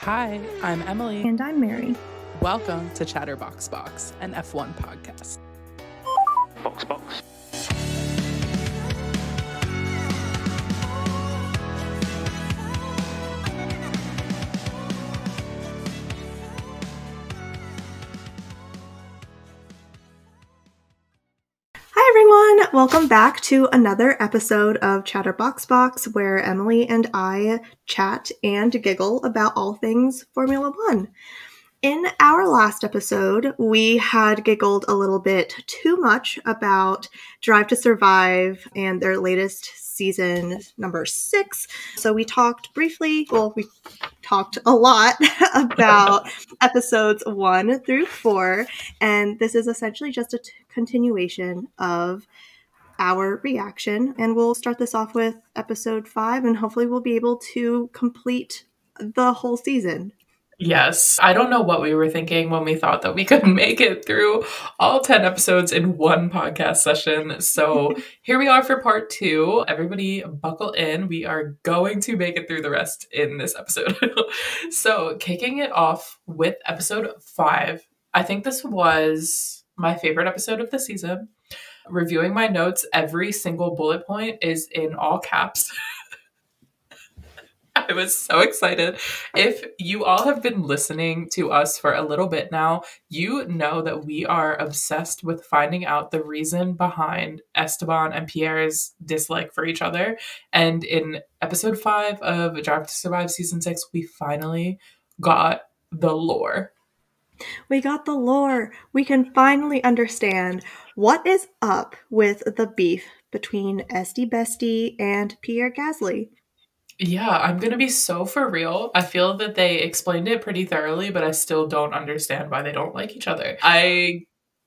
Hi, I'm Emily. And I'm Mary. Welcome to Chatterbox Box, an F1 podcast. Box. Hi everyone, welcome back to another episode of Chatterbox Box, where Emily and I chat and giggle about all things Formula One. In our last episode, we had giggled a little bit too much about Drive to Survive and their latest season, number 6. So we talked briefly, we talked a lot about episodes 1 through 4, and this is essentially just a continuation of our reaction. And we'll start this off with episode 5, and hopefully we'll be able to complete the whole season. Yes, I don't know what we were thinking when we thought that we could make it through all 10 episodes in one podcast session. So here we are for part 2. Everybody buckle in. We are going to make it through the rest in this episode. So kicking it off with episode 5, I think this was my favorite episode of the season. Reviewing my notes, every single bullet point is in all caps. I was so excited. If you all have been listening to us for a little bit now, you know that we are obsessed with finding out the reason behind Esteban and Pierre's dislike for each other. And in episode 5 of Drive to Survive season 6, we finally got the lore. We got the lore. We can finally understand what is up with the beef between Esti Bestie and Pierre Gasly. Yeah, I'm going to be so for real. I feel that they explained it pretty thoroughly, but I still don't understand why they don't like each other. I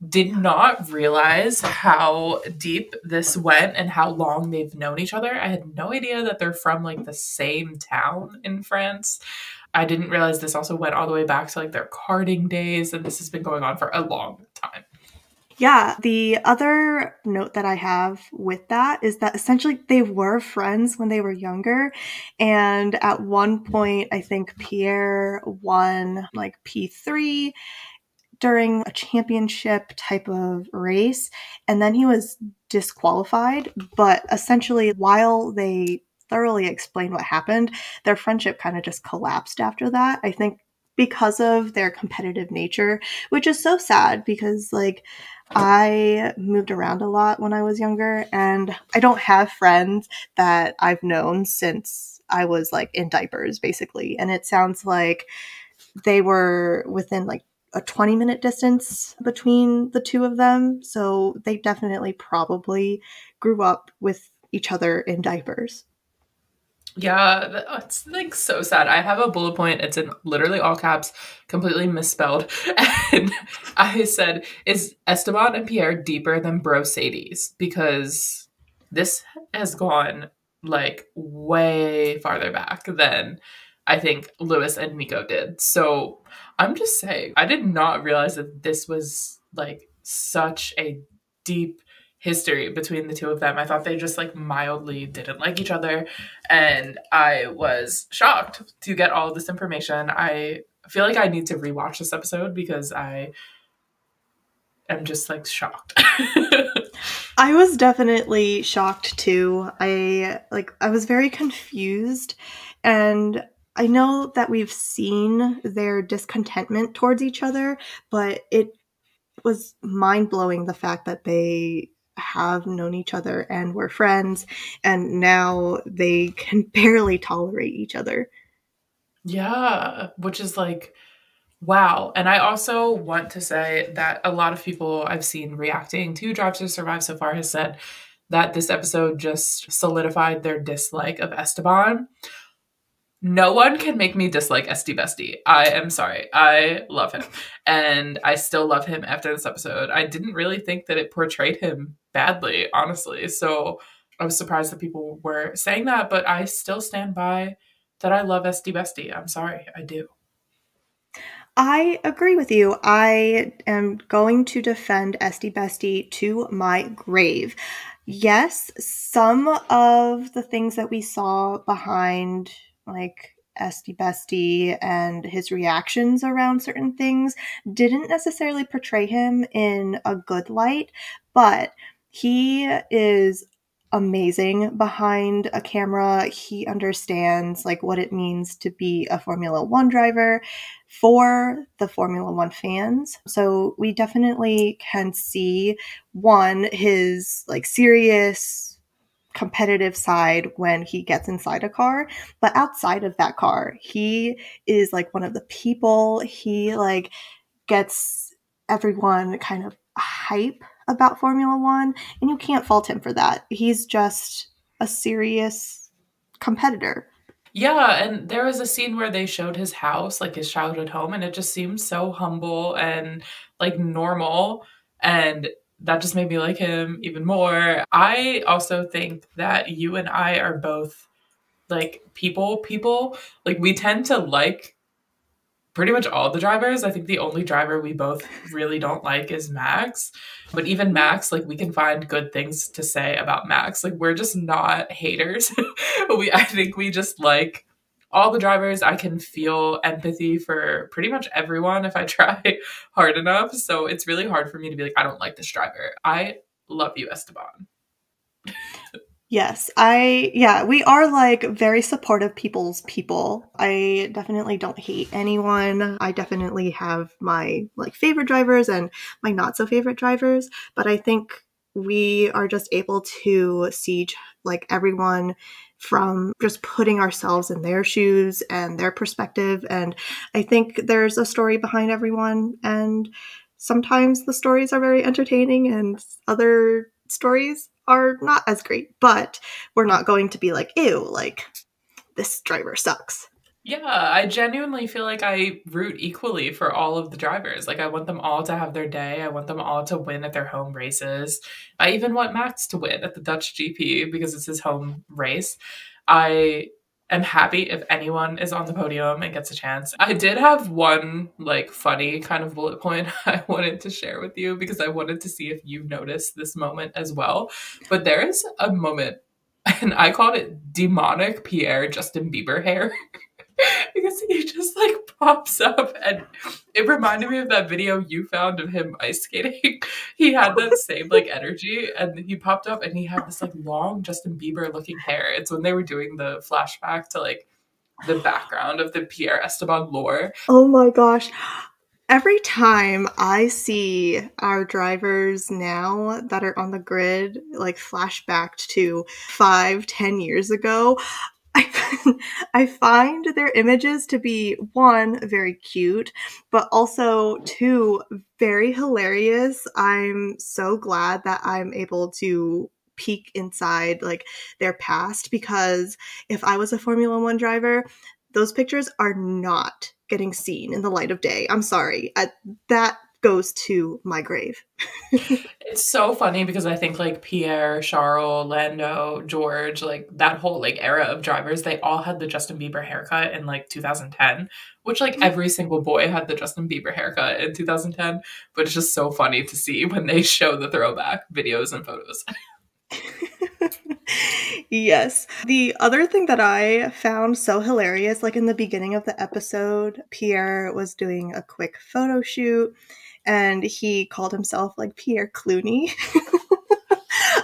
did not realize how deep this went and how long they've known each other. I had no idea that they're from like the same town in France. I didn't realize this also went all the way back to like their karting days, and this has been going on for a long time. Yeah, the other note that I have with that is that essentially they were friends when they were younger. And at one point, I think Pierre won like P3 during a championship type of race. And then he was disqualified. But essentially, while they thoroughly explained what happened, their friendship kind of just collapsed after that. I think because of their competitive nature, which is so sad because like I moved around a lot when I was younger, and I don't have friends that I've known since I was like in diapers, basically. And it sounds like they were within like a 20-minute distance between the two of them. So they definitely probably grew up with each other in diapers. Yeah, it's like so sad. I have a bullet point. It's in literally all caps, completely misspelled. And I said, is Esteban and Pierre deeper than Brosades? Because this has gone like way farther back than I think Lewis and Miko did. So I'm just saying, I did not realize that this was like such a deep history between the two of them. I thought they just like mildly didn't like each other, and I was shocked to get all of this information. I feel like I need to rewatch this episode because I am just like shocked. I was definitely shocked too. I was very confused, and I know that we've seen their discontentment towards each other, but it was mind-blowing the fact that they have known each other and were friends, and now they can barely tolerate each other. Yeah, which is like, wow. And I also want to say that a lot of people I've seen reacting to Drive to Survive so far has said that this episode just solidified their dislike of Esteban. No one can make me dislike Esti Bestie. I am sorry. I love him. And I still love him after this episode. I didn't really think that it portrayed him badly, honestly. So I was surprised that people were saying that, but I still stand by that I love Esti Bestie. I'm sorry. I do. I agree with you. I am going to defend Esti Bestie to my grave. Yes, some of the things that we saw behind like Esty Bestie and his reactions around certain things didn't necessarily portray him in a good light, but he is amazing behind a camera. He understands like what it means to be a Formula One driver for the Formula One fans. So we definitely can see one, his like serious competitive side when he gets inside a car, but outside of that car, he is like one of the people. He like gets everyone kind of hype about Formula One, and you can't fault him for that. He's just a serious competitor. Yeah, and there was a scene where they showed his house, like his childhood home, and it just seemed so humble and like normal. And that just made me like him even more. I also think that you and I are both like people. Like we tend to like pretty much all the drivers. I think the only driver we both really don't like is Max. But even Max, like we can find good things to say about Max. Like we're just not haters. I think we just like all the drivers. I can feel empathy for pretty much everyone if I try hard enough. So it's really hard for me to be like, I don't like this driver. I love you, Esteban. Yes, we are like very supportive people's people. I definitely don't hate anyone. I definitely have my like favorite drivers and my not so favorite drivers, but I think we are just able to see like everyone from just putting ourselves in their shoes and their perspective. And I think there's a story behind everyone, and sometimes the stories are very entertaining and other stories are not as great, but we're not going to be like, ew, like this driver sucks. Yeah, I genuinely feel like I root equally for all of the drivers. Like, I want them all to have their day. I want them all to win at their home races. I even want Max to win at the Dutch GP because it's his home race. I am happy if anyone is on the podium and gets a chance. I did have one, like, funny kind of bullet point I wanted to share with you because I wanted to see if you noticed this moment as well. But there is a moment, and I called it demonic Pierre Justin Bieber hair. Because he just like pops up, and it reminded me of that video you found of him ice skating. He had that same like energy, and he popped up and he had this like long Justin Bieber looking hair. It's when they were doing the flashback to like the background of the Pierre Esteban lore. Oh my gosh. Every time I see our drivers now that are on the grid, like flashback to 5-10 years ago, I find their images to be, one, very cute, but also, two, very hilarious. I'm so glad that I'm able to peek inside like their past, because if I was a Formula One driver, those pictures are not getting seen in the light of day. I'm sorry. That goes to my grave. It's so funny because I think like Pierre, Charles, Lando, George, like that whole like era of drivers, they all had the Justin Bieber haircut in like 2010, which like every single boy had the Justin Bieber haircut in 2010. But it's just so funny to see when they show the throwback videos and photos. Yes. The other thing that I found so hilarious, like in the beginning of the episode, Pierre was doing a quick photo shoot and he called himself like Pierre Clooney.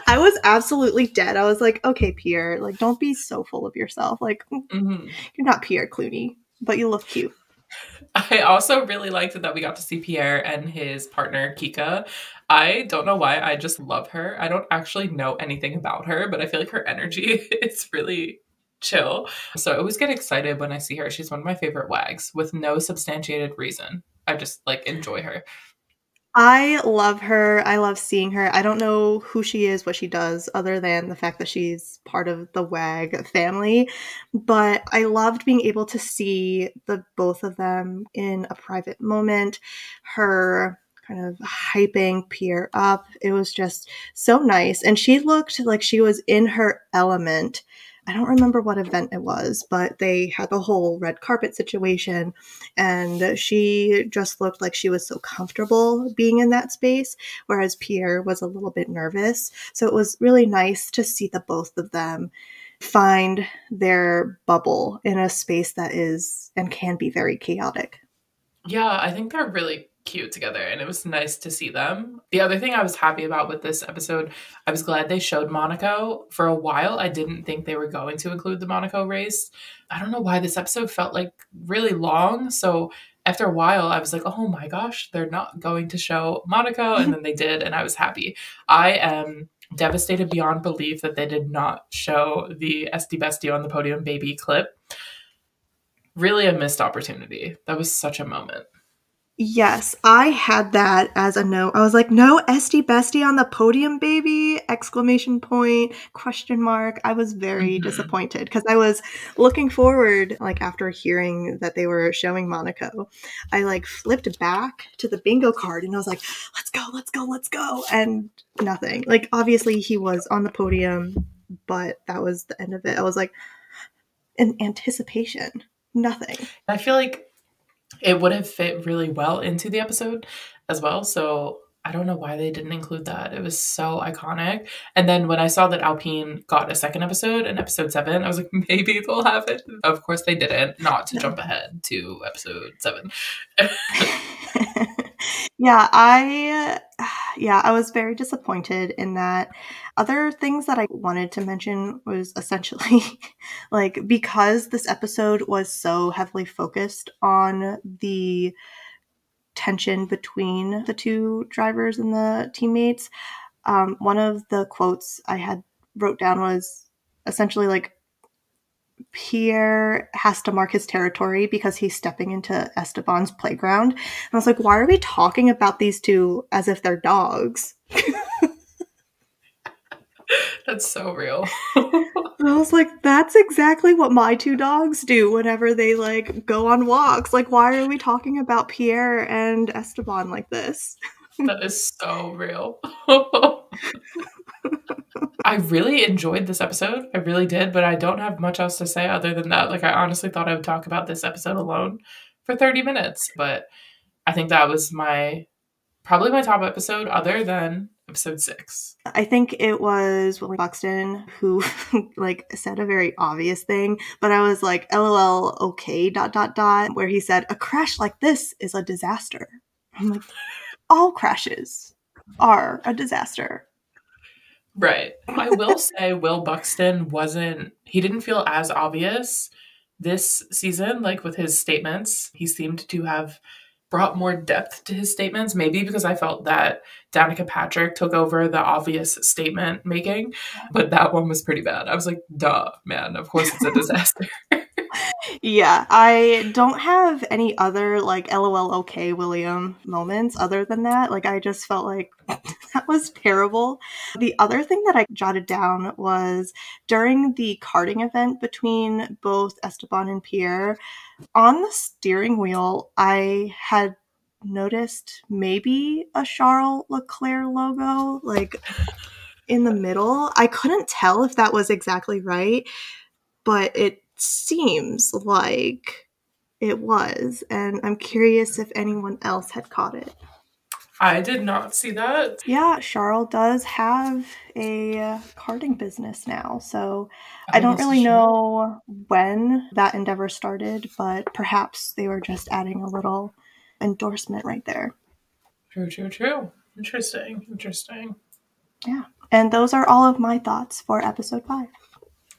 I was absolutely dead. I was like, okay, Pierre, like don't be so full of yourself. Like you're not Pierre Clooney, but you look cute. I also really liked that we got to see Pierre and his partner, Kika. I don't know why, I just love her. I don't actually know anything about her, but I feel like her energy is really chill. So I always get excited when I see her. She's one of my favorite wags with no substantiated reason. I just like enjoy her. I love her. I love seeing her. I don't know who she is, what she does, other than the fact that she's part of the WAG family. But I loved being able to see the both of them in a private moment. Her kind of hyping Pierre up. It was just so nice. And she looked like she was in her element. I don't remember what event it was, but they had the whole red carpet situation, and she just looked like she was so comfortable being in that space, whereas Pierre was a little bit nervous. So it was really nice to see the both of them find their bubble in a space that is and can be very chaotic. Yeah, I think they're really cute together, and it was nice to see them. The other thing I was happy about with this episode, I was glad they showed Monaco. For a while, I didn't think they were going to include the Monaco race. I don't know why this episode felt like really long, so after a while, I was like, oh my gosh, they're not going to show Monaco, and then they did, and I was happy. I am devastated beyond belief that they did not show the Esty Bestie on the podium baby clip. Really a missed opportunity. That was such a moment. Yes, I had that as a note. I was like, no Esty Bestie on the podium, baby! Exclamation point, question mark. I was very disappointed because I was looking forward, like after hearing that they were showing Monaco, I like flipped back to the bingo card and I was like, let's go, let's go, let's go. And nothing. Like obviously he was on the podium, but that was the end of it. I was like, in anticipation, nothing. I feel like it would have fit really well into the episode as well. So I don't know why they didn't include that. It was so iconic. And then when I saw that Alpine got a second episode in episode 7, I was like, maybe they'll have it. Of course they didn't, not to jump ahead to episode 7. I was very disappointed in that. Other things that I wanted to mention was essentially like because this episode was so heavily focused on the tension between the two drivers and the teammates, one of the quotes I had wrote down was essentially like Pierre has to mark his territory because he's stepping into Esteban's playground. And I was like, why are we talking about these two as if they're dogs? That's so real. I was like, that's exactly what my two dogs do whenever they like go on walks. Like, why are we talking about Pierre and Esteban like this? That is so real. I really enjoyed this episode. I really did, but I don't have much else to say other than that. Like, I honestly thought I would talk about this episode alone for 30 minutes, but I think that was probably my top episode other than episode 6. I think it was Willie Buxton who like said a very obvious thing, but I was like, LOL, okay, ... where he said, a crash like this is a disaster. I'm like, all crashes are a disaster. Right. I will say Will Buxton he didn't feel as obvious this season, like with his statements. He seemed to have brought more depth to his statements, maybe because I felt that Danica Patrick took over the obvious statement making, but that one was pretty bad. I was like, duh, man, of course it's a disaster. Yeah, I don't have any other like LOL okay William moments other than that. Like I just felt like that was terrible. The other thing that I jotted down was during the karting event between both Esteban and Pierre, on the steering wheel, I had noticed maybe a Charles Leclerc logo like in the middle. I couldn't tell if that was exactly right, but it seems like it was, and I'm curious if anyone else had caught it. I did not see that. Yeah, Charles does have a karting business now, so I don't really know when that endeavor started, but perhaps they were just adding a little endorsement right there. True. Interesting. Yeah, and those are all of my thoughts for episode 5.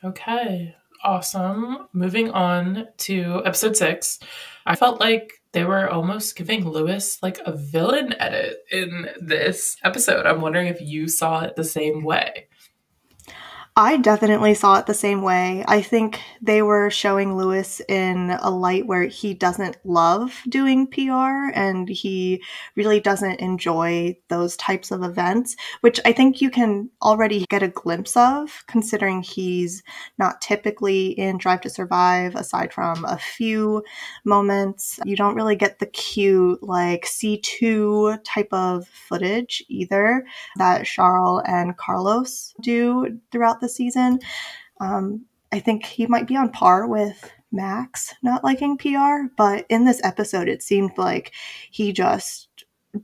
Okay. Awesome. Moving on to episode 6. I felt like they were almost giving Lewis like a villain edit in this episode. I'm wondering if you saw it the same way. I definitely saw it the same way. I think they were showing Lewis in a light where he doesn't love doing PR and he really doesn't enjoy those types of events, which I think you can already get a glimpse of considering he's not typically in Drive to Survive aside from a few moments. You don't really get the cute like C2 type of footage either that Charles and Carlos do throughout the season. I think he might be on par with Max not liking PR, but in this episode it seemed like he just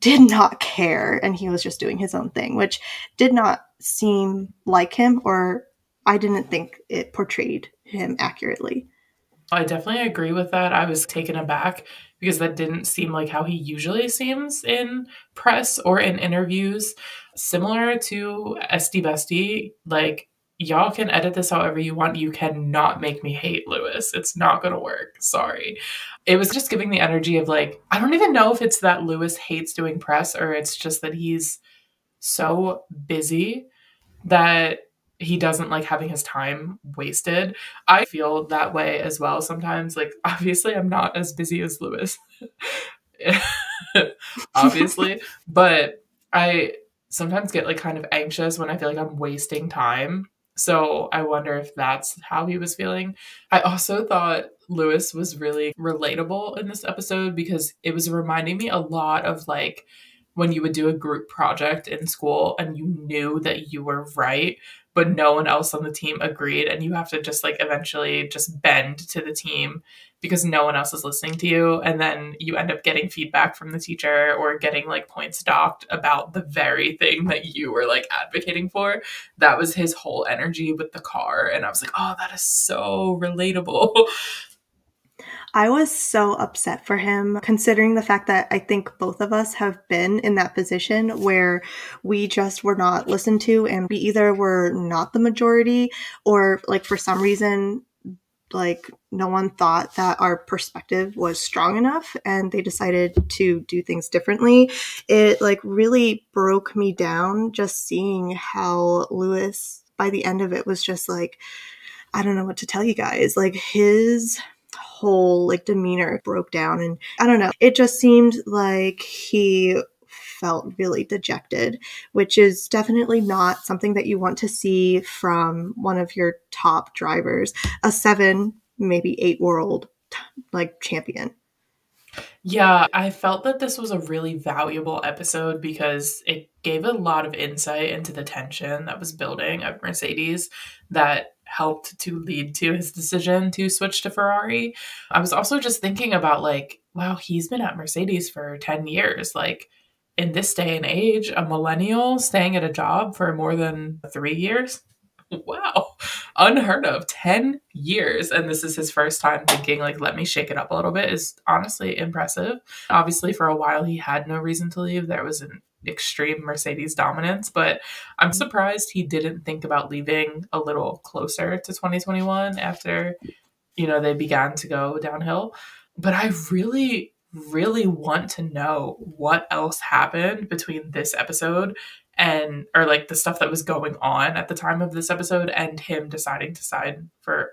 did not care and he was just doing his own thing, which did not seem like him, or I didn't think it portrayed him accurately. I definitely agree with that. I was taken aback because that didn't seem like how he usually seems in press or in interviews. Similar to SD Bestie, like, y'all can edit this however you want. You cannot make me hate Lewis. It's not going to work. Sorry. It was just giving the energy of like, I don't even know if it's that Lewis hates doing press or it's just that he's so busy that he doesn't like having his time wasted. I feel that way as well sometimes. Like, obviously, I'm not as busy as Lewis, obviously, but I sometimes get like kind of anxious when I feel like I'm wasting time. So I wonder if that's how he was feeling. I also thought Lewis was really relatable in this episode because it was reminding me a lot of like when you would do a group project in school and you knew that you were right, but no one else on the team agreed. And you have to just like eventually just bend to the team because no one else is listening to you. And then you end up getting feedback from the teacher or getting like points docked about the very thing that you were like advocating for. That was his whole energy with the car. And I was like, oh, that is so relatable. I was so upset for him, considering the fact that I think both of us have been in that position where we just were not listened to and we either were not the majority or, like, for some reason, like, no one thought that our perspective was strong enough and they decided to do things differently. It, like, really broke me down just seeing how Lewis, by the end of it, was just like, I don't know what to tell you guys. Like, his whole like demeanor broke down, and I don't know, it just seemed like he felt really dejected, which is definitely not something that you want to see from one of your top drivers, a 7, maybe 8 world like champion. Yeah, I felt that this was a really valuable episode because it gave a lot of insight into the tension that was building at Mercedes that helped to lead to his decision to switch to Ferrari. I was also just thinking about like, wow, he's been at Mercedes for 10 years. Like, in this day and age, a millennial staying at a job for more than 3 years. Wow, unheard of. 10 years. And this is his first time thinking, like, let me shake it up a little bit is honestly impressive. Obviously, for a while, he had no reason to leave. There was an extreme Mercedes dominance, but I'm surprised he didn't think about leaving a little closer to 2021 after, you know, they began to go downhill. But I really, really want to know what else happened between this episode and or like the stuff that was going on at the time of this episode and him deciding to sign for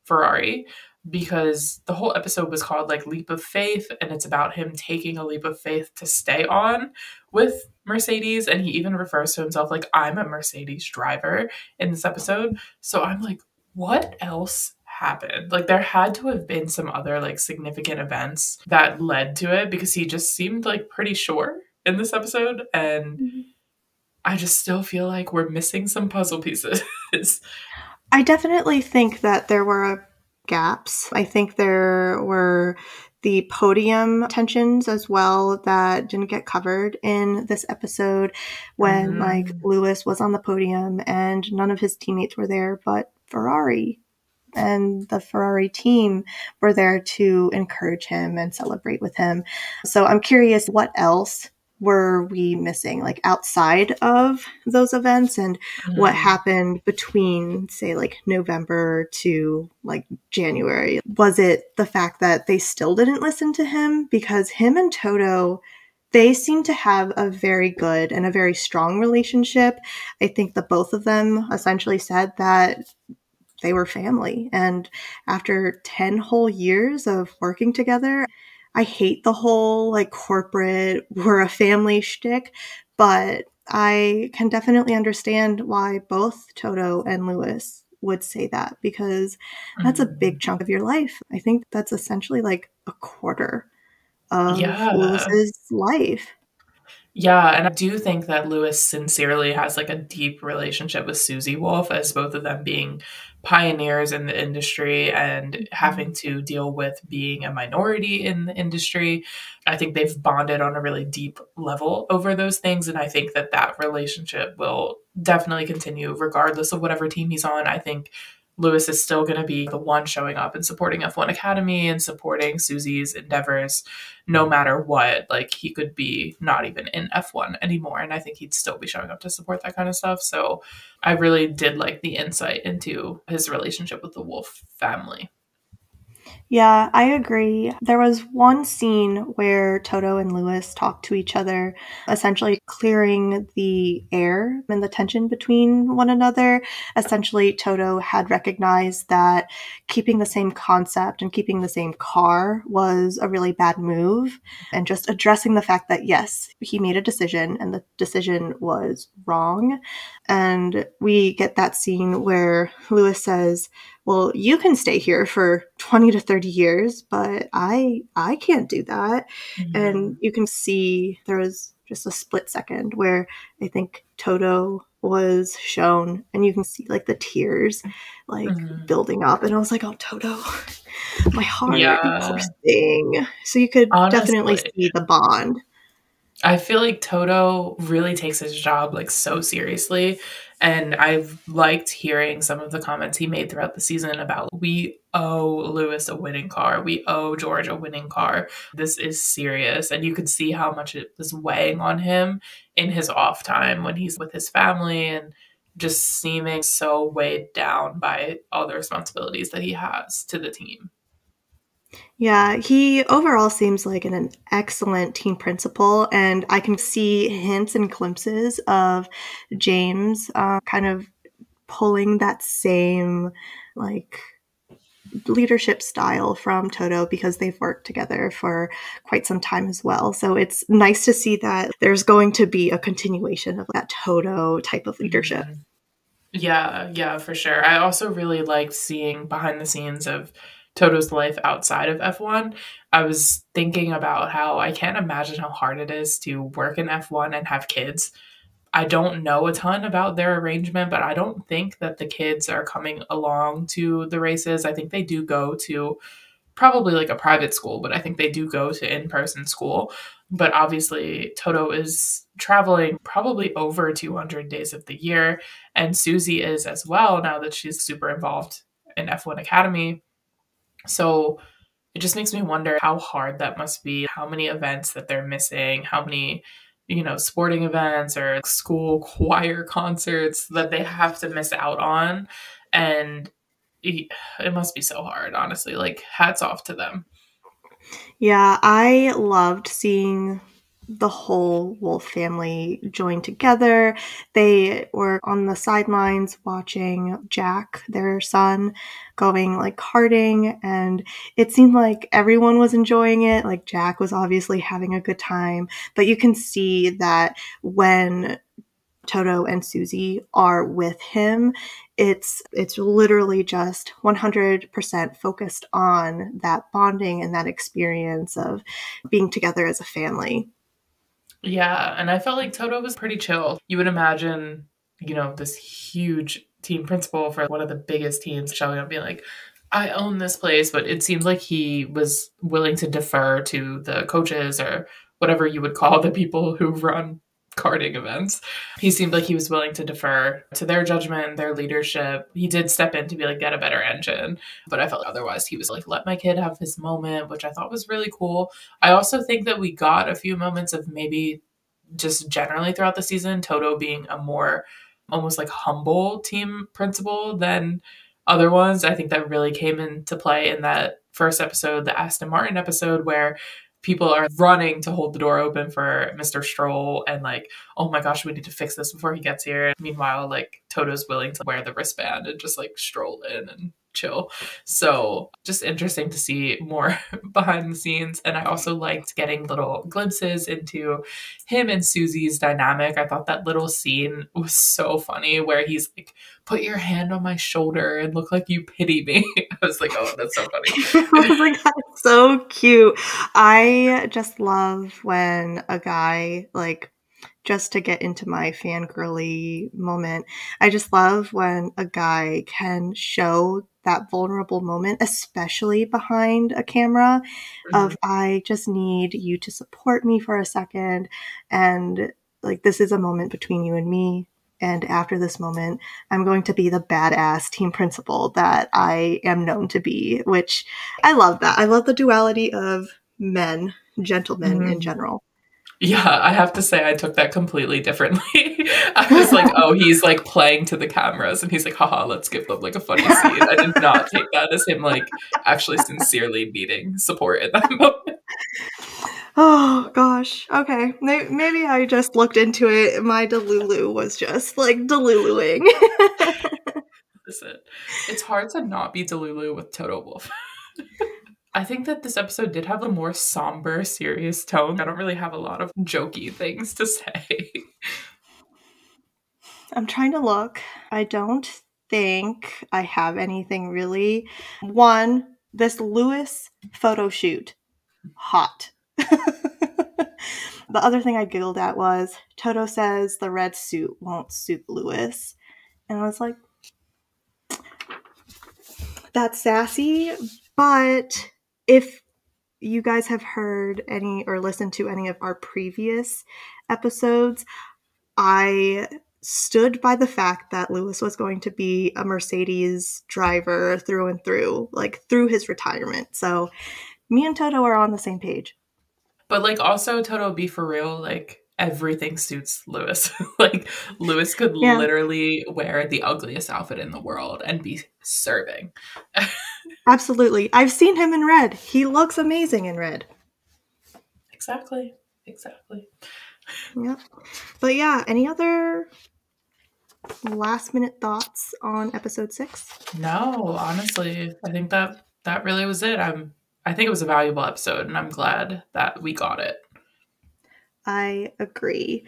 Ferrari, because the whole episode was called like Leap of Faith and it's about him taking a leap of faith to stay on with Mercedes, and he even refers to himself like, I'm a Mercedes driver in this episode. So I'm like, what else happened? Like, there had to have been some other like significant events that led to it because he just seemed like pretty sure in this episode, and I just still feel like we're missing some puzzle pieces. I definitely think that there were gaps. I think there were the podium tensions as well that didn't get covered in this episode when like Lewis was on the podium and none of his teammates were there but Ferrari, and the Ferrari team were there to encourage him and celebrate with him. So I'm curious, what else were we missing, like outside of those events, and what happened between, say, like November to like January? Was it the fact that they still didn't listen to him? Because him and Toto, they seem to have a very good and a very strong relationship. I think the both of them essentially said that they were family. And after 10 whole years of working together, I hate the whole like corporate, we're a family shtick, but I can definitely understand why both Toto and Lewis would say that, because that's a big chunk of your life. I think that's essentially like a quarter of Lewis's life. Yeah, and I do think that Lewis sincerely has like a deep relationship with Susie Wolff, as both of them being pioneers in the industry and having to deal with being a minority in the industry. I think they've bonded on a really deep level over those things. And I think that that relationship will definitely continue regardless of whatever team he's on. I think Lewis is still going to be the one showing up and supporting F1 Academy and supporting Susie's endeavors no matter what. Like, he could be not even in F1 anymore, and I think he'd still be showing up to support that kind of stuff. So I really did like the insight into his relationship with the Wolff family. Yeah, I agree. There was one scene where Toto and Lewis talked to each other, essentially clearing the air and the tension between one another. Essentially, Toto had recognized that keeping the same concept and keeping the same car was a really bad move, and just addressing the fact that, yes, he made a decision and the decision was wrong. And we get that scene where Lewis says, well, you can stay here for 20 to 30 years, but I can't do that. Mm-hmm. And you can see there was just a split second where I think Toto was shown, and you can see like the tears like building up. And I was like, oh, Toto, my heart, poor thing. So you could definitely see the bond. I feel like Toto really takes his job like so seriously. And I've liked hearing some of the comments he made throughout the season about, we owe Lewis a winning car. We owe George a winning car. This is serious. And you could see how much it was weighing on him in his off time when he's with his family, and just seeming so weighed down by all the responsibilities that he has to the team. Yeah, he overall seems like an excellent team principal, and I can see hints and glimpses of James kind of pulling that same like leadership style from Toto, because they've worked together for quite some time as well. So it's nice to see that there's going to be a continuation of that Toto type of leadership. Yeah, for sure. I also really liked seeing behind the scenes of Toto's life outside of F1. I was thinking about how I can't imagine how hard it is to work in F1 and have kids. I don't know a ton about their arrangement, but I don't think that the kids are coming along to the races. I think they do go to probably like a private school, but I think they do go to in-person school. But obviously, Toto is traveling probably over 200 days of the year, and Susie is as well, now that she's super involved in F1 Academy. So it just makes me wonder how hard that must be, how many events that they're missing, how many, sporting events or school choir concerts that they have to miss out on. And it must be so hard, honestly. Like, hats off to them. Yeah, I loved seeing the whole Wolff family join together. They were on the sidelines watching Jack, their son, going like karting, and it seemed like everyone was enjoying it. Like, Jack was obviously having a good time, but you can see that when Toto and Susie are with him, it's literally just 100% focused on that bonding and that experience of being together as a family. Yeah, and I felt like Toto was pretty chill. You would imagine, this huge team principal for one of the biggest teams showing up being like, I own this place, but it seems like he was willing to defer to the coaches or whatever you would call the people who run karting events. He seemed like he was willing to defer to their judgment, their leadership. He did step in to be like, get a better engine. But I felt like otherwise he was like, let my kid have his moment, which I thought was really cool. I also think that we got a few moments of maybe just generally throughout the season, Toto being a more almost like humble team principal than other ones. I think that really came into play in that first episode, the Aston Martin episode, where people are running to hold the door open for Mr. Stroll and like, oh my gosh, we need to fix this before he gets here. Meanwhile, like, Toto's willing to wear the wristband and just like stroll in and chill. So just interesting to see more behind the scenes. And I also liked getting little glimpses into him and Susie's dynamic. I thought that little scene was so funny where he's like, put your hand on my shoulder and look like you pity me. I was like, oh, that's so funny. I was like, that's so cute. I just love when a guy like just to get into my fangirly moment, I just love when a guy can show that vulnerable moment, especially behind a camera, of I just need you to support me for a second. And like, this is a moment between you and me. And after this moment, I'm going to be the badass team principal that I am known to be, which I love that. I love the duality of men, gentlemen in general. Yeah, I have to say I took that completely differently. I was like, oh, he's like playing to the cameras and he's like, haha, let's give them like a funny scene. I did not take that as him like actually sincerely needing support in that moment. Oh gosh. Okay. Maybe I just looked into it. My Delulu was just like Deluluing. Listen, it's hard to not be Delulu with Toto Wolff. I think that this episode did have a more somber, serious tone. I don't really have a lot of jokey things to say. I'm trying to look. I don't think I have anything really. One, this Lewis photo shoot. Hot. The other thing I giggled at was Toto says the red suit won't suit Lewis. And I was like, that's sassy. But if you guys have heard any or listened to any of our previous episodes, I stood by the fact that Lewis was going to be a Mercedes driver through and through, like through his retirement. So me and Toto are on the same page. But like also Toto, be for real, like everything suits Lewis. Like Lewis could literally wear the ugliest outfit in the world and be serving. Absolutely. I've seen him in red. He looks amazing in red. Exactly. Yep. But yeah, any other last minute thoughts on episode 6? No, honestly, I think that really was it. I think it was a valuable episode and I'm glad that we got it. I agree.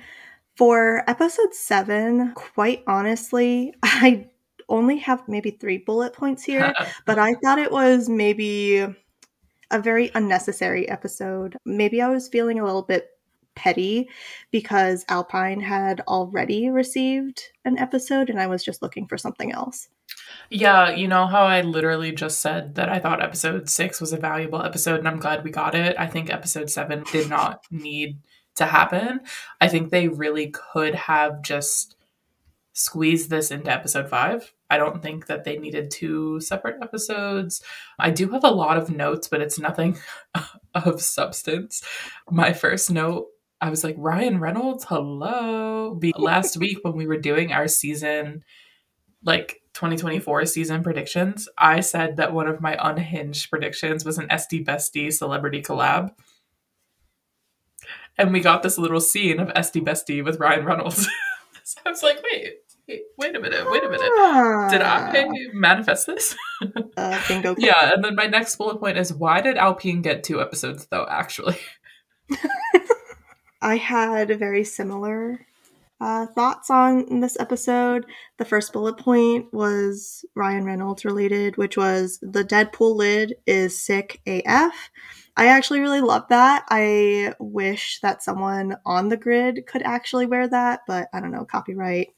For episode 7, quite honestly, I only have maybe 3 bullet points here, but I thought it was maybe a very unnecessary episode. Maybe I was feeling a little bit petty because Alpine had already received an episode and I was just looking for something else. Yeah, you know how I literally just said that I thought episode 6 was a valuable episode and I'm glad we got it. I think episode 7 did not need to happen. I think they really could have just squeezed this into episode 5. I don't think that they needed 2 separate episodes. I do have a lot of notes, but it's nothing of substance. My first note, I was like, Ryan Reynolds, hello. Last week when we were doing our season, like 2024 season predictions, I said that one of my unhinged predictions was an SD Bestie celebrity collab. And we got this little scene of SD Bestie with Ryan Reynolds. So I was like, wait a minute. Did I manifest this? Bingo. Yeah, and then my next bullet point is, why did Alpine get 2 episodes, though, actually? I had very similar thoughts on this episode. The first bullet point was Ryan Reynolds related, which was the Deadpool lid is sick AF. I actually really love that. I wish that someone on the grid could actually wear that, but I don't know, copyright,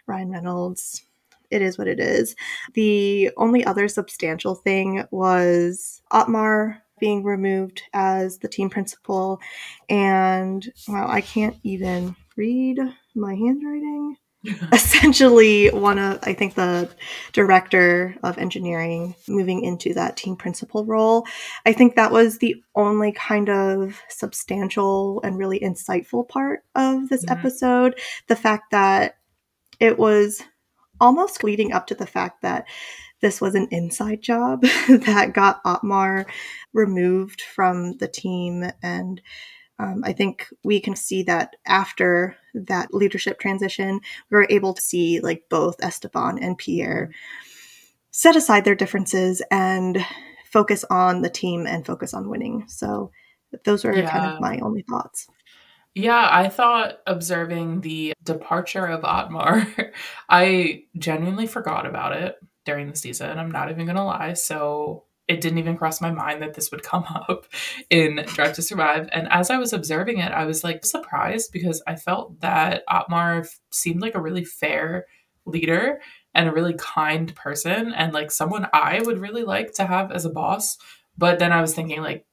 Ryan Reynolds. It is what it is. The only other substantial thing was Otmar being removed as the team principal, and wow, I can't even read my handwriting. Essentially, I think the director of engineering moving into that team principal role. I think that was the only kind of substantial and really insightful part of this episode. The fact that it was almost leading up to the fact that this was an inside job that got Otmar removed from the team. And I think we can see that after that leadership transition, we were able to see like both Esteban and Pierre set aside their differences and focus on the team and focus on winning. So those were kind of my only thoughts. Yeah, I thought observing the departure of Otmar, I genuinely forgot about it during the season. I'm not even going to lie. So it didn't even cross my mind that this would come up in Drive to Survive. And as I was observing it, I was like surprised because I felt that Otmar seemed like a really fair leader and a really kind person and like someone I would really like to have as a boss. But then I was thinking like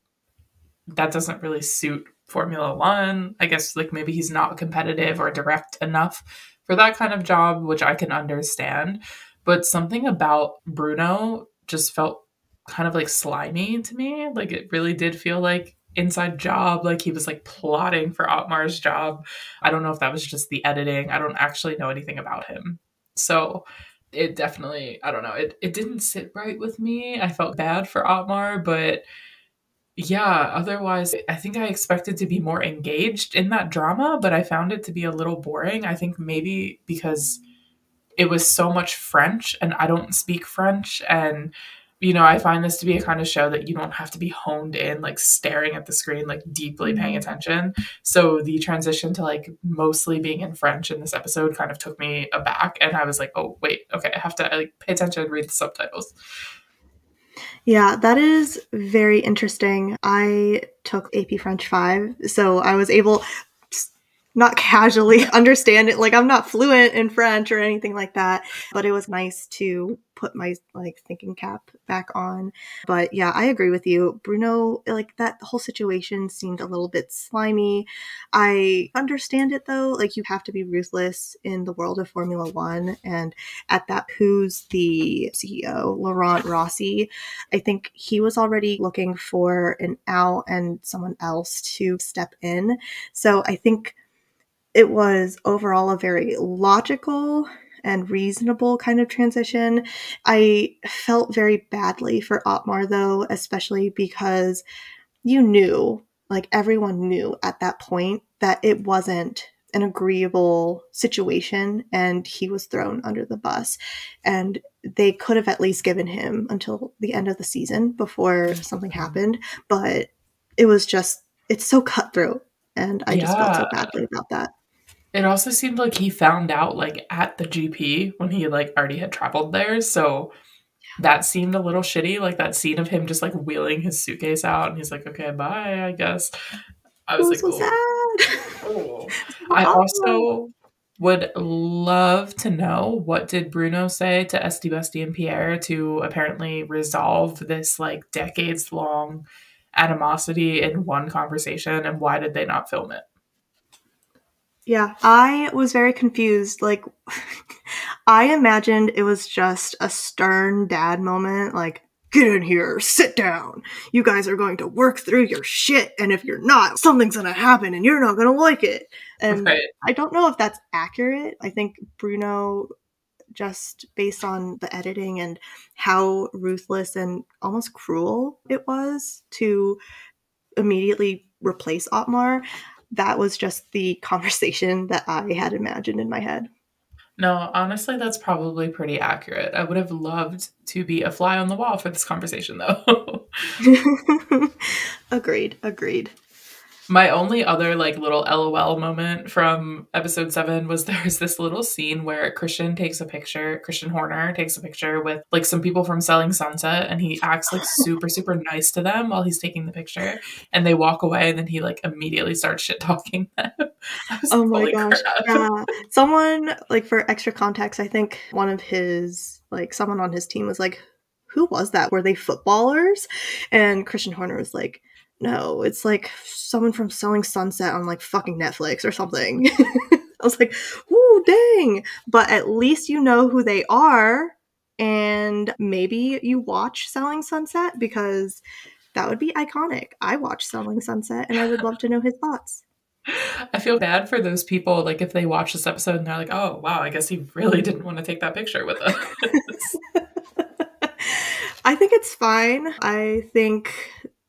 that doesn't really suit Formula One. I guess like maybe he's not competitive or direct enough for that kind of job, which I can understand. But something about Bruno just felt kind of like slimy to me. Like it really did feel like inside job, like he was like plotting for Otmar's job. I don't know if that was just the editing. I don't actually know anything about him. So it definitely, I don't know, it didn't sit right with me. I felt bad for Otmar, but yeah, otherwise, I think I expected to be more engaged in that drama, but I found it to be a little boring. I think maybe because it was so much French and I don't speak French. And, you know, I find this to be a kind of show that you don't have to be honed in, like staring at the screen, like deeply paying attention. So the transition to like mostly being in French in this episode kind of took me aback. And I was like, oh, wait, okay, I have to like pay attention and read the subtitles. Yeah, that is very interesting. I took AP French 5, so I was able not casually understand it. Like I'm not fluent in French or anything like that, but it was nice to put my like thinking cap back on. But yeah, I agree with you. Bruno, like that whole situation seemed a little bit slimy. I understand it though. Like you have to be ruthless in the world of Formula One. And at that, who's the CEO, Laurent Rossi, I think he was already looking for an out and someone else to step in. So I think it was overall a very logical and reasonable kind of transition. I felt very badly for Otmar though, especially because you knew, like everyone knew at that point that it wasn't an agreeable situation and he was thrown under the bus. And they could have at least given him until the end of the season before something happened. But it was just, it's so cutthroat. And I just felt so badly about that. It also seemed like he found out like at the GP when he like already had traveled there. So that seemed a little shitty. Like that scene of him just like wheeling his suitcase out and he's like, okay, bye, I guess. I was like, so sad. Oh. I also would love to know what did Bruno say to Esty, Bestie, and Pierre to apparently resolve this like decades long animosity in one conversation, and why did they not film it? Yeah, I was very confused. Like, I imagined it was just a stern dad moment, like, get in here, sit down. You guys are going to work through your shit, and if you're not, something's gonna happen and you're not gonna like it. And right. I don't know if that's accurate. I think Bruno, just based on the editing and how ruthless and almost cruel it was to immediately replace Otmar, that was just the conversation that I had imagined in my head. No, honestly, that's probably pretty accurate. I would have loved to be a fly on the wall for this conversation, though. Agreed. My only other like little LOL moment from episode 7 was there's this little scene where Christian Horner takes a picture with like some people from Selling Sunset, and he acts like super, super nice to them while he's taking the picture, and they walk away and then he like immediately starts shit talking them. Oh my gosh. Yeah. Someone, like for extra context, I think someone on his team was like, who was that? Were they footballers? And Christian Horner was like, no, it's like someone from Selling Sunset on like fucking Netflix or something. I was like, ooh, dang. But at least you know who they are. And maybe you watch Selling Sunset, because that would be iconic. I watch Selling Sunset and I would love to know his thoughts. I feel bad for those people, like if they watch this episode and they're like, oh, wow, I guess he really didn't want to take that picture with us. I think it's fine. I think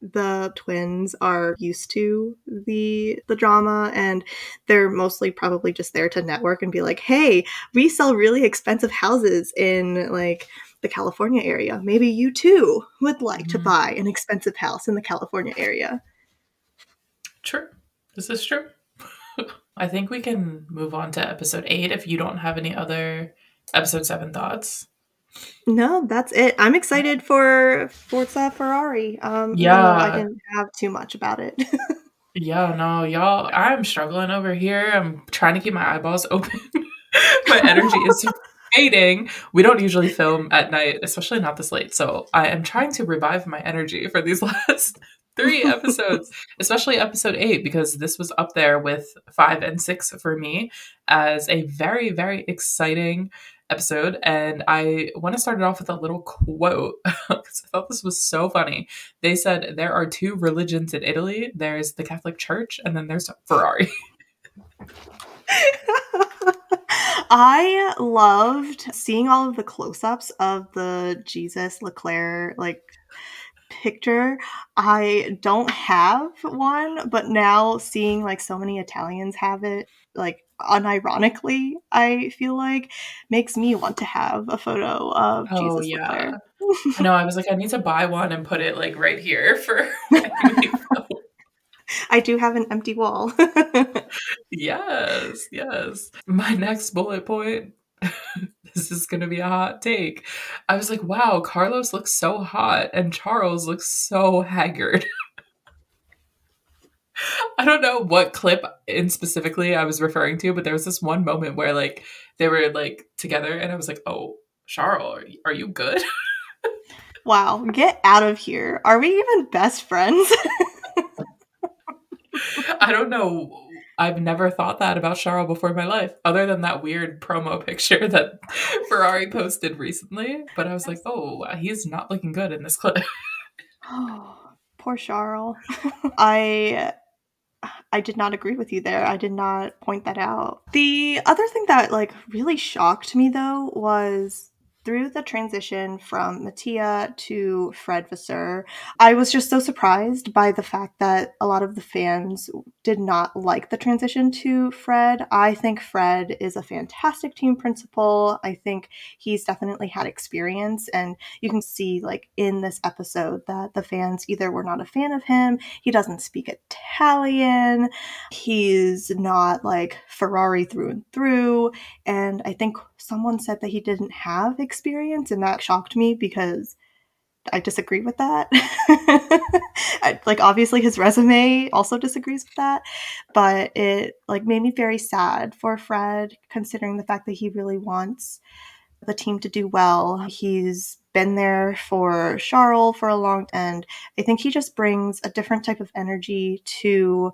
the twins are used to the drama, and they're mostly probably just there to network and be like, hey, we sell really expensive houses in like the California area. Maybe you too would like to buy an expensive house in the California area. True. This is true. I think we can move on to episode 8 if you don't have any other episode 7 thoughts. No, that's it. I'm excited for Forza Ferrari, even though I Yeah. didn't have too much about it. Yeah, no, y'all, I'm struggling over here. I'm trying to keep my eyeballs open. My energy is fading. We don't usually film at night, especially not this late. So I am trying to revive my energy for these last 3 episodes, especially episode 8, because this was up there with 5 and 6 for me as a very, very exciting episode. And I want to start it off with a little quote because I thought this was so funny. They said there are 2 religions in Italy. There's the Catholic Church, and then there's Ferrari. I loved seeing all of the close-ups of the Jesus Leclerc picture. I don't have one, but now seeing so many Italians have it, unironically, I feel like makes me want to have a photo of Oh, Jesus yeah. Leclerc. I know. I was like, I need to buy one and put it right here for when we film. I do have an empty wall. Yes, yes. My next bullet point. This is going to be a hot take. I was like, wow, Carlos looks so hot and Charles looks so haggard. I don't know what clip in specifically I was referring to, but there was this one moment where they were together and I was like, oh, Charles, are you good? Wow, get out of here. Are we even best friends? I don't know. I've never thought that about Charles before in my life, other than that weird promo picture that Ferrari posted recently. But I was like, oh, he's not looking good in this clip. Oh, poor Charles. I did not agree with you there. I did not point that out. The other thing that really shocked me though was through the transition from Mattia to Fred Vasseur, I was just so surprised by the fact that a lot of the fans did not like the transition to Fred. I think Fred is a fantastic team principal. I think he's definitely had experience, and you can see in this episode that the fans either were not a fan of him, he doesn't speak Italian, he's not Ferrari through and through, and I think someone said that he didn't have experience, and that shocked me because I disagree with that. Obviously his resume also disagrees with that, but it made me very sad for Fred, considering the fact that he really wants the team to do well. He's been there for Charles for a long time, and I think he just brings a different type of energy to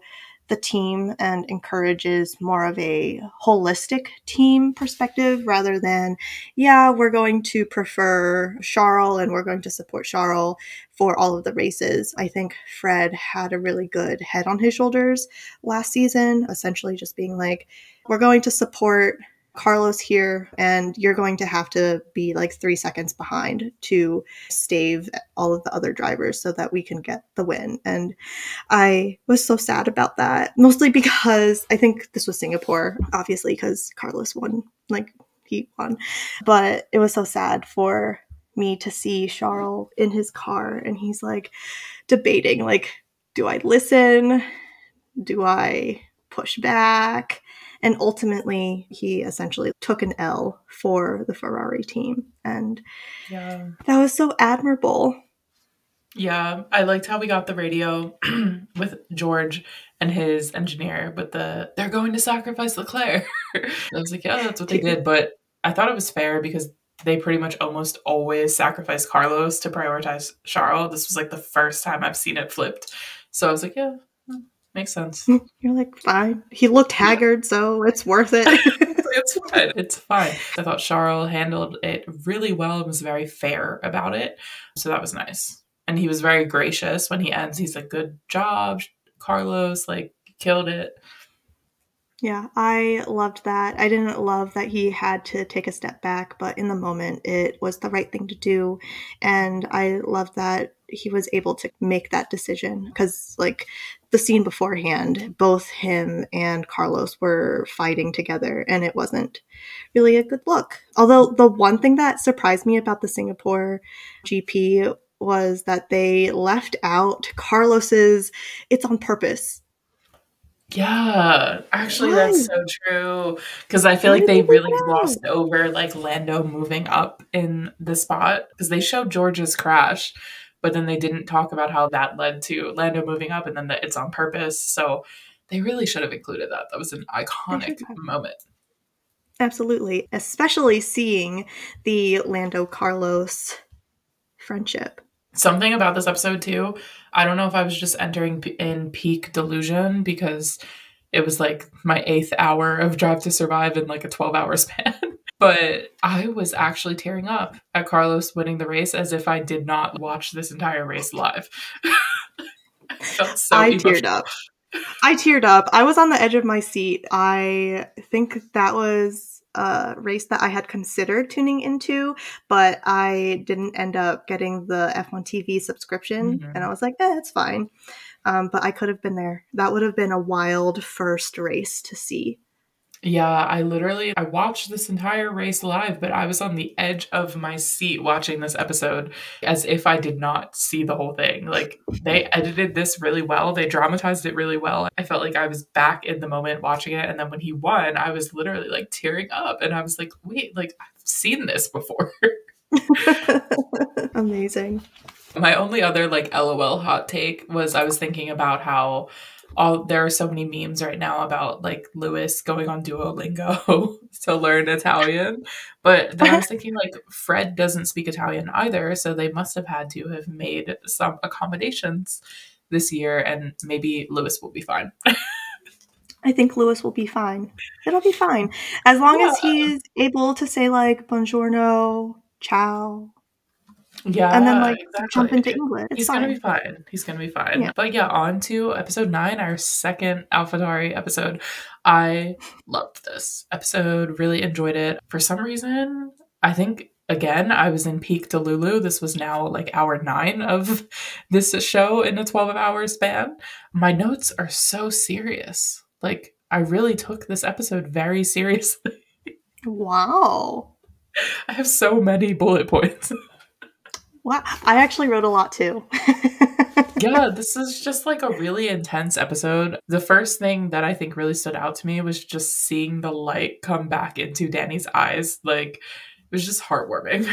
the team and encourages more of a holistic team perspective rather than, yeah, we're going to prefer Charles and we're going to support Charles for all of the races. I think Fred had a really good head on his shoulders last season, essentially just being we're going to support Carlos here, and you're going to have to be 3 seconds behind to stave all of the other drivers so that we can get the win. And I was so sad about that, mostly because I think this was Singapore, obviously, because Carlos won, he won. But it was so sad for me to see Charles in his car, and he's debating, do I listen? Do I push back? And ultimately, he essentially took an L for the Ferrari team. And Yeah. that was so admirable. Yeah, I liked how we got the radio with George and his engineer with they're going to sacrifice Leclerc. I was like, yeah, that's what they did. But I thought it was fair because they pretty much almost always sacrifice Carlos to prioritize Charles. This was the first time I've seen it flipped. So I was like, yeah, makes sense. You're fine. He looked haggard, so it's worth it. It's fine. It's fine. I thought Charles handled it really well and was very fair about it. So that was nice. And he was very gracious when he ends. He's like, good job, Carlos. Killed it. Yeah, I loved that. I didn't love that he had to take a step back, but in the moment, it was the right thing to do. And I loved that he was able to make that decision because, the scene beforehand, both him and Carlos were fighting together, and it wasn't really a good look. Although the one thing that surprised me about the Singapore GP was that they left out Carlos's "it's on purpose" Yeah, actually, Why? that's so true. Because I feel Why like did they they take really it out? glossed over like Lando moving up in the spot because they showed George's crash, but then they didn't talk about how that led to Lando moving up and then that it's on purpose. So they really should have included that. That was an They iconic should have. moment. Absolutely. Especially seeing the Lando Carlos friendship. Something about this episode too. I don't know if I was just entering in peak delusion because it was like my 8th hour of Drive to Survive in like a 12-hour span. But I was actually tearing up at Carlos winning the race as if I did not watch this entire race live. I felt so I teared emotional. up. I teared up. I was on the edge of my seat. I think that was a race that I had considered tuning into, but I didn't end up getting the F1 TV subscription. And I Mhm. was like, it's fine. But I could have been there. That would have been a wild first race to see. Yeah, I watched this entire race live, but I was on the edge of my seat watching this episode as if I did not see the whole thing. Like they edited this really well. They dramatized it really well. I felt like I was back in the moment watching it. And then when he won, I was literally like tearing up and I was like, wait, like I've seen this before. Amazing. My only other like LOL hot take was I was thinking about how there are so many memes right now about like Lewis going on Duolingo to learn Italian. But then I was thinking like Fred doesn't speak Italian either, so they must have had to have made some accommodations this year and maybe Lewis will be fine. I think Lewis will be fine. It'll be fine. As long Yeah. as he's able to say like buongiorno, ciao, and then Yeah, like jump exactly. into English. It's He's gonna be fine. fine. He's gonna be fine. Yeah. But yeah, on to episode 9, our second AlphaTauri episode. I loved this episode, really enjoyed it. For some reason, I think again, I was in peak Delulu. This was now like hour 9 of this show in a 12-hour span. My notes are so serious. Like, I really took this episode very seriously. Wow. I have so many bullet points. Wow. I actually wrote a lot too. Yeah, this is just like a really intense episode. The first thing that I think really stood out to me was just seeing the light come back into Danny's eyes. Like, it was just heartwarming.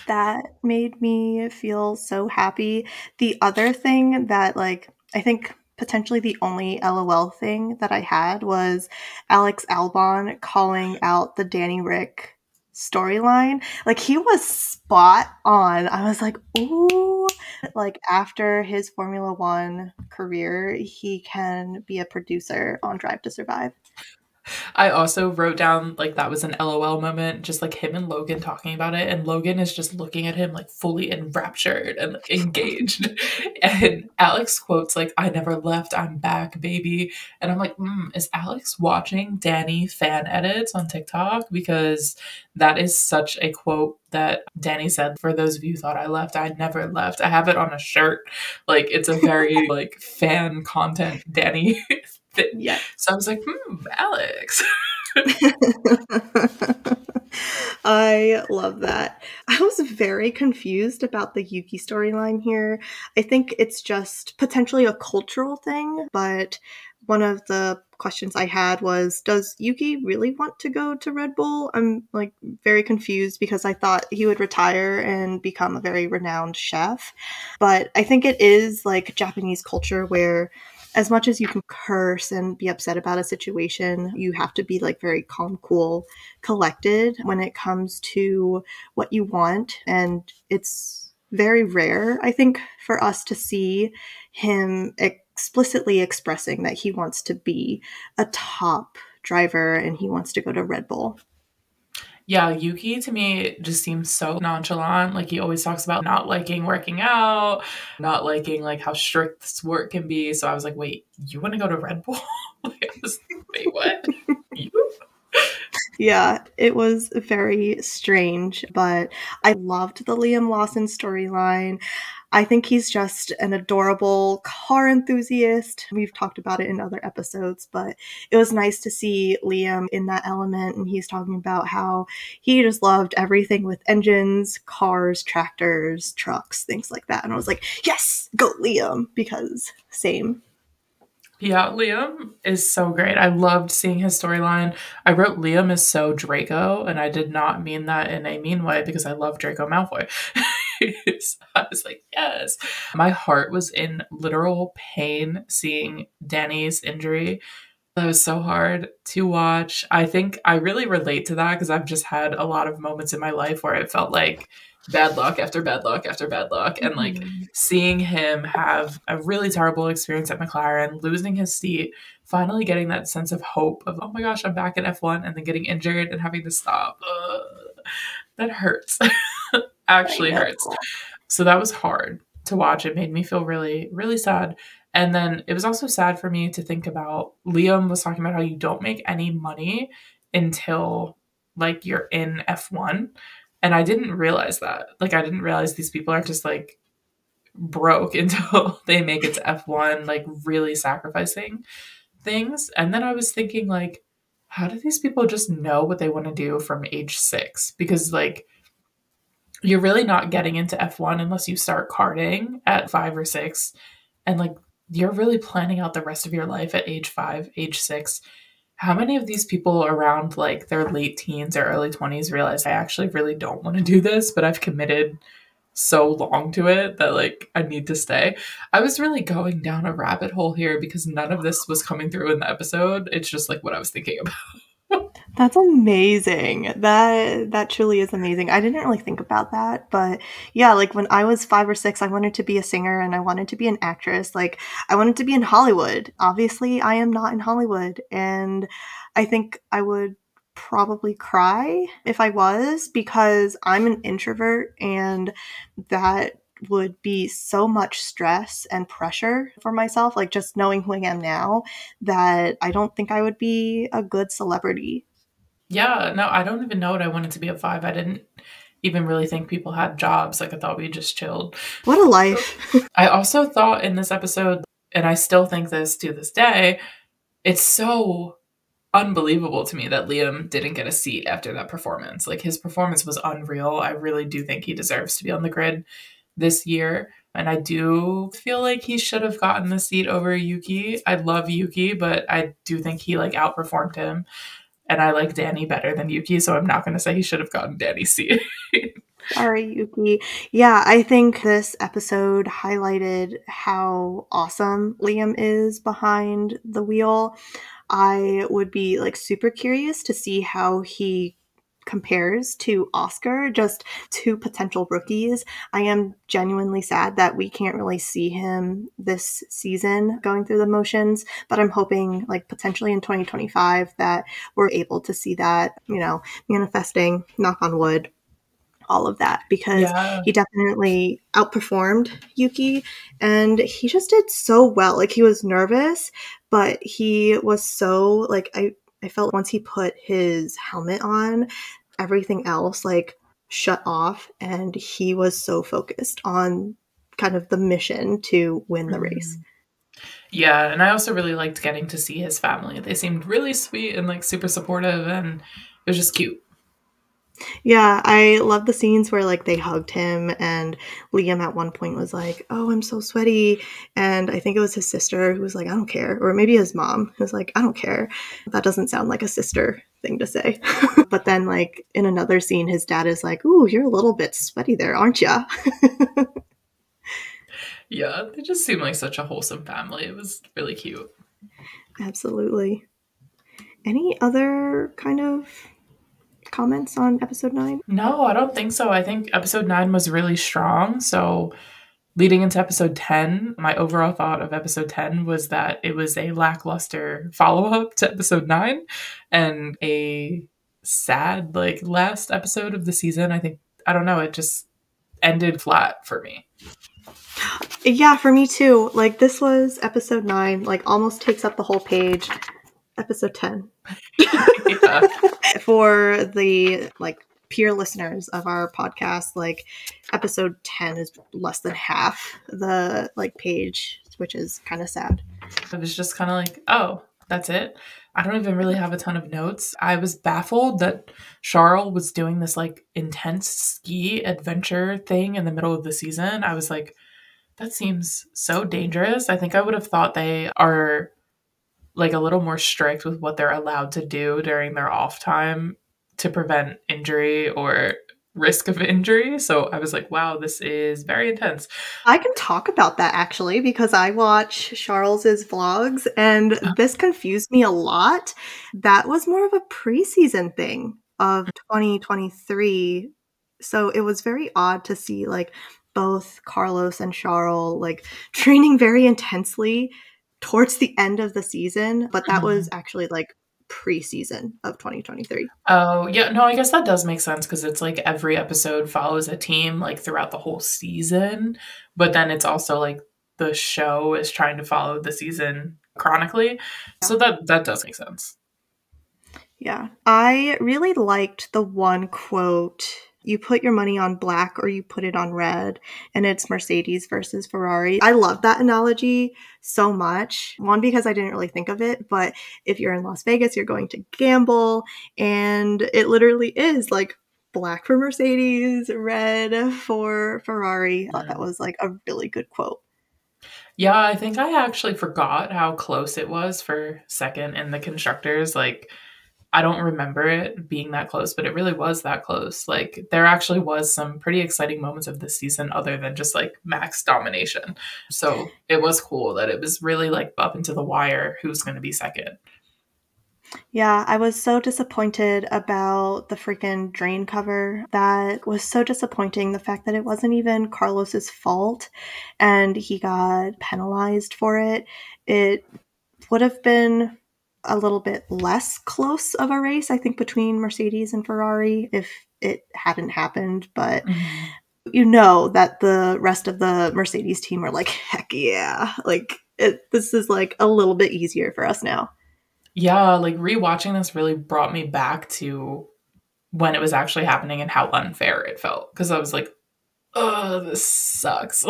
That made me feel so happy. The other thing that, like, I think potentially the only LOL thing that I had was Alex Albon calling out the Danny Rick storyline. Like, he was spot on. I was like, ooh. Like, after his Formula One career, he can be a producer on Drive to Survive. I also wrote down like that was an LOL moment, just like him and Logan talking about it. And Logan is just looking at him like fully enraptured and like, engaged. And Alex quotes like, "I never left, I'm back, baby." And I'm like, is Alex watching Danny fan edits on TikTok? Because that is such a quote that Danny said. For those of you who thought I left, I never left. I have it on a shirt. Like it's a very like fan content Danny Yeah. so I was like, Alex. I love that. I was very confused about the Yuki storyline here. I think it's just potentially a cultural thing, but one of the questions I had was, does Yuki really want to go to Red Bull? I'm like very confused because I thought he would retire and become a very renowned chef. But I think it is like Japanese culture where as much as you can curse and be upset about a situation, you have to be like very calm, cool, collected when it comes to what you want. And it's very rare, I think, for us to see him explicitly expressing that he wants to be a top driver and he wants to go to Red Bull. Yeah, Yuki to me just seems so nonchalant. Like he always talks about not liking working out, not liking like how strict this work can be. So I was like, wait, you want to go to Red Bull? Like, I was like, wait, what? You? Yeah, it was very strange, but I loved the Liam Lawson storyline. I think he's just an adorable car enthusiast. We've talked about it in other episodes, but it was nice to see Liam in that element. And he's talking about how he just loved everything with engines, cars, tractors, trucks, things like that. And I was like, yes, go Liam, because same. Yeah, Liam is so great. I loved seeing his storyline. I wrote Liam is so Draco, and I did not mean that in a mean way because I love Draco Malfoy. So I was like, yes. My heart was in literal pain seeing Danny's injury. That was so hard to watch. I think I really relate to that because I've just had a lot of moments in my life where it felt like bad luck after bad luck after bad luck. And like seeing him have a really terrible experience at McLaren, losing his seat, finally getting that sense of hope of, oh my gosh, I'm back in F1, and then getting injured and having to stop. That hurts. Actually hurts. So that was hard to watch. It made me feel really, really sad. And then it was also sad for me to think about, Liam was talking about how you don't make any money until like you're in F1. And I didn't realize that. Like, I didn't realize these people are just like broke until they make it to F1, like really sacrificing things. And then I was thinking, like, how do these people just know what they want to do from age 6? Because like, you're really not getting into F1 unless you start karting at 5 or 6. And like, you're really planning out the rest of your life at age 5, age 6. How many of these people around like their late teens or early 20s realize I actually really don't want to do this, but I've committed so long to it that like I need to stay? I was really going down a rabbit hole here because none of this was coming through in the episode. It's just like what I was thinking about. That's amazing. That truly is amazing. I didn't really think about that, but yeah, like when I was 5 or 6, I wanted to be a singer and I wanted to be an actress. Like I wanted to be in Hollywood. Obviously, I am not in Hollywood, and I think I would probably cry if I was, because I'm an introvert, and that would be so much stress and pressure for myself, like just knowing who I am now, that I don't think I would be a good celebrity. Yeah, no, I don't even know what I wanted to be at 5. I didn't even really think people had jobs. Like, I thought we just chilled. What a life. I also thought in this episode, and I still think this to this day, it's so unbelievable to me that Liam didn't get a seat after that performance. Like, his performance was unreal. I really do think he deserves to be on the grid this year. And I do feel like he should have gotten the seat over Yuki. I love Yuki, but I do think he like outperformed him. And I like Danny better than Yuki, so I'm not going to say he should have gotten Danny's seat. Sorry, Yuki. Yeah, I think this episode highlighted how awesome Liam is behind the wheel. I would be like super curious to see how he compares to Oscar, just two potential rookies. I am genuinely sad that we can't really see him this season going through the motions, but I'm hoping like potentially in 2025 that we're able to see that, manifesting, knock on wood, all of that, because he definitely outperformed Yuki, and he just did so well. Like, he was nervous, but he was so like, I felt once he put his helmet on, everything else like shut off, and he was so focused on kind of the mission to win the race. Yeah, and I also really liked getting to see his family. They seemed really sweet and like super supportive, and it was just cute. Yeah, I love the scenes where like they hugged him, and Liam at one point was like, "Oh, I'm so sweaty," and I think it was his sister who was like, "I don't care," or maybe his mom who was like, "I don't care." That doesn't sound like a sister thing to say. But then like in another scene, his dad is like, "Ooh, you're a little bit sweaty there, aren't ya?" Yeah, they just seemed like such a wholesome family. It was really cute. Absolutely. Any other kind of comments on episode 9? No, I don't think so. I think episode 9 was really strong. So leading into episode 10, my overall thought of episode 10 was that it was a lackluster follow-up to episode 9 and a sad like last episode of the season. I don't know, it just ended flat for me. Yeah, for me too. Like, this was episode 9, like almost takes up the whole page. Episode 10. Yeah. For the like peer listeners of our podcast, like episode 10 is less than half the like page, which is kind of sad. It was just kind of like, oh, that's it. I don't even really have a ton of notes. I was baffled that Charles was doing this like intense ski adventure thing in the middle of the season. I was like, that seems so dangerous. I think I would have thought they are like a little more strict with what they're allowed to do during their off time to prevent injury or risk of injury. So I was like, wow, this is very intense. I can talk about that actually because I watch Charles's vlogs and this confused me a lot. That was more of a preseason thing of 2023. So it was very odd to see like both Carlos and Charles like training very intensely towards the end of the season, but that was actually like preseason of 2023. Oh, yeah. No, I guess that does make sense because it's like every episode follows a team like throughout the whole season. But then it's also like the show is trying to follow the season chronically. So that does make sense. Yeah. I really liked the one quote, you put your money on black or you put it on red, and it's Mercedes versus Ferrari. I love that analogy so much. One, because I didn't really think of it, but if you're in Las Vegas, you're going to gamble, and it literally is like black for Mercedes, red for Ferrari. I thought that was like a really good quote. Yeah, I think I actually forgot how close it was for second in the constructors. Like, I don't remember it being that close, but it really was that close. Like, there actually was some pretty exciting moments of this season other than just like Max domination. So it was cool that it was really like up into the wire who's going to be second. Yeah, I was so disappointed about the freaking drain cover. That was so disappointing. The fact that it wasn't even Carlos's fault and he got penalized for it. It would have been a little bit less close of a race, I think, between Mercedes and Ferrari if it hadn't happened. But you know that the rest of the Mercedes team are like, heck yeah. Like, this is like a little bit easier for us now. Yeah, like rewatching this really brought me back to when it was actually happening and how unfair it felt. Because I was like, oh, this sucks.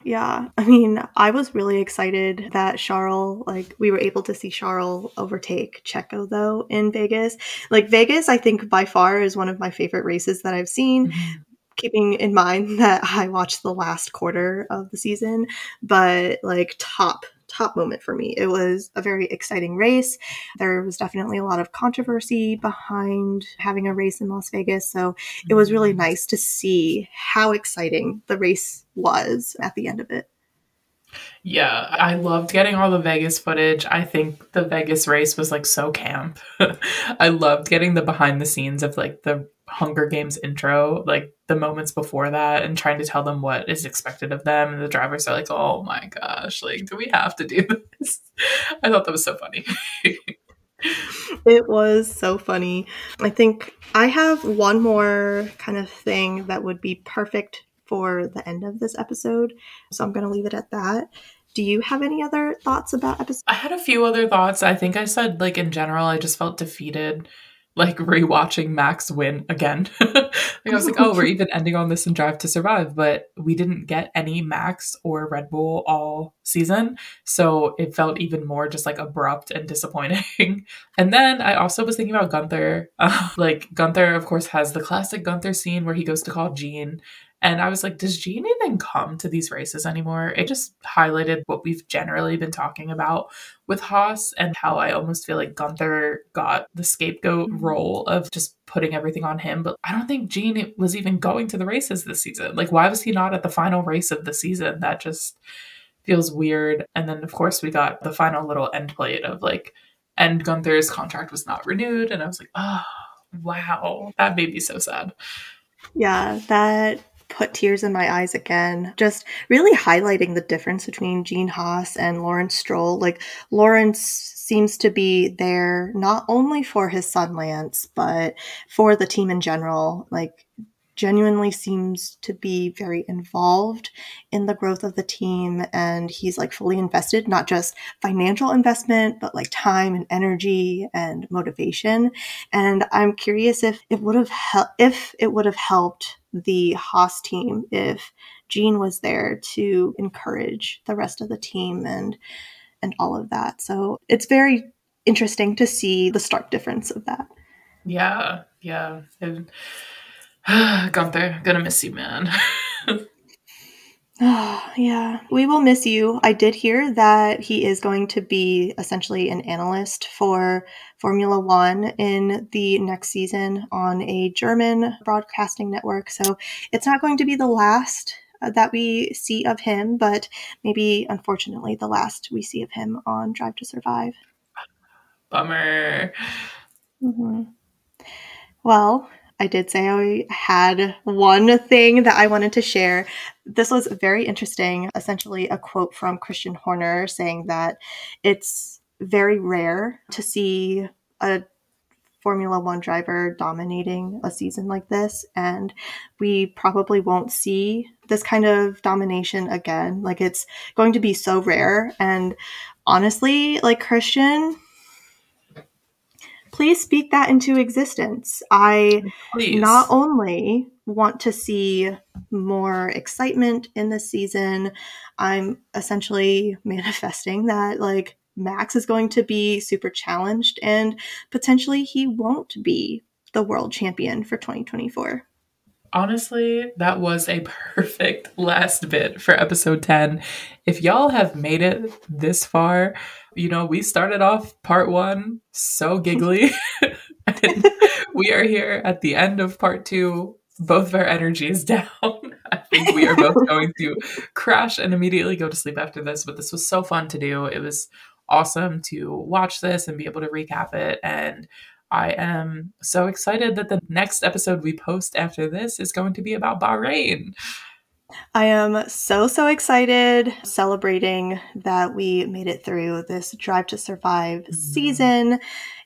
Yeah, I mean, I was really excited that Charles, like, we were able to see Charles overtake Checo, though, in Vegas. Like, Vegas, I think, by far is one of my favorite races that I've seen, keeping in mind that I watched the last quarter of the season. But, like, top moment for me. It was a very exciting race. There was definitely a lot of controversy behind having a race in Las Vegas. So it was really nice to see how exciting the race was at the end of it. Yeah, I loved getting all the Vegas footage. I think the Vegas race was like so camp. I loved getting the behind the scenes of like the Hunger Games intro, like the moments before that, and trying to tell them what is expected of them. And the drivers are like, oh my gosh, like, do we have to do this? I thought that was so funny. It was so funny. I think I have one more kind of thing that would be perfect for the end of this episode. So I'm going to leave it at that. Do you have any other thoughts about episode? I had a few other thoughts. I think I said, like, in general, I just felt defeated, like, rewatching Max win again. Like, I was like, oh, we're even ending on this in Drive to Survive, but we didn't get any Max or Red Bull all season. So it felt even more just, like, abrupt and disappointing. And then I also was thinking about Gunther. Like, Gunther, of course, has the classic Gunther scene where he goes to call Jean. And I was like, does Jean even come to these races anymore? It just highlighted what we've generally been talking about with Haas and how I almost feel like Gunther got the scapegoat role of just putting everything on him. But I don't think Jean was even going to the races this season. Like, why was he not at the final race of the season? That just feels weird. And then, of course, we got the final little end plate of like, and Gunther's contract was not renewed. And I was like, oh, wow, that made me so sad. Yeah, that put tears in my eyes again. Just really highlighting the difference between Gene Haas and Lawrence Stroll. Like, Lawrence seems to be there not only for his son Lance, but for the team in general. Like, genuinely seems to be very involved in the growth of the team, and he's like fully invested, not just financial investment, but like time and energy and motivation. And I'm curious if it would have helped the Haas team if Gene was there to encourage the rest of the team and all of that. So it's very interesting to see the stark difference of that. Yeah. Gunther, gonna miss you, man. Yeah, we will miss you. I did hear that he is going to be essentially an analyst for Formula One in the next season on a German broadcasting network. So it's not going to be the last that we see of him, but maybe, unfortunately, the last we see of him on Drive to Survive. Bummer. Mm-hmm. Well, I did say I had one thing that I wanted to share. This was very interesting. Essentially, a quote from Christian Horner saying that it's very rare to see a Formula One driver dominating a season like this, and we probably won't see this kind of domination again. Like, it's going to be so rare. And honestly, like, Christian, please speak that into existence. I Please. not only want to see more excitement in this season, I'm essentially manifesting that, like, Max is going to be super challenged and potentially he won't be the world champion for 2024. Honestly, that was a perfect last bit for episode 10. If y'all have made it this far, you know, we started off part 1 so giggly. And we are here at the end of part 2. Both of our energy is down. I think we are both going to crash and immediately go to sleep after this. But this was so fun to do. It was awesome to watch this and be able to recap it. And I am so excited that the next episode we post after this is going to be about Bahrain. I am so excited celebrating that we made it through this Drive to Survive season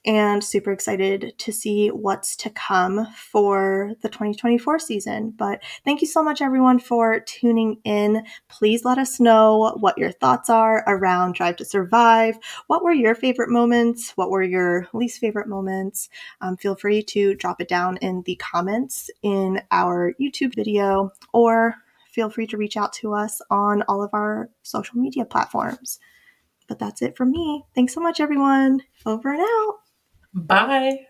and super excited to see what's to come for the 2024 season. But thank you so much, everyone, for tuning in. Please let us know what your thoughts are around Drive to Survive. What were your favorite moments? What were your least favorite moments? Feel free to drop it down in the comments in our YouTube video, or feel free to reach out to us on all of our social media platforms. But that's it from me. Thanks so much, everyone. Over and out. Bye.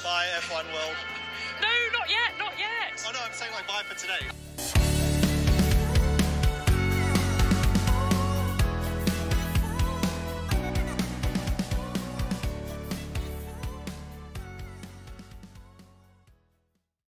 Bye, F1 world. No, not yet, not yet. Oh no, I'm saying like bye for today.